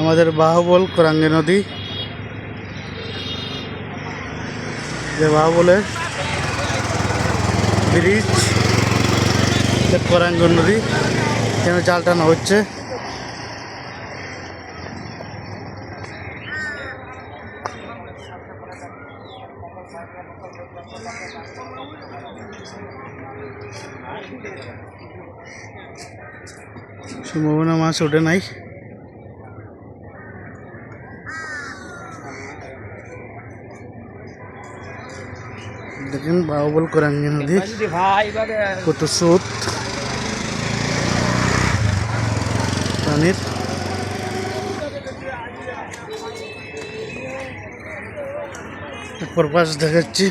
আমাদের বাহুবল কোরাঙ্গি নদী, যে বাহুবলের ব্রিজ কোরাঙ্গি নদী, এখানে জাল টানা হচ্ছে। সম্ভাবনা মাছ ওঠে নাই। দেখেন বাহুবল কোরাঙ্গি নদী কত স্রোত পানির। অপর পাশ দেখাচ্ছি,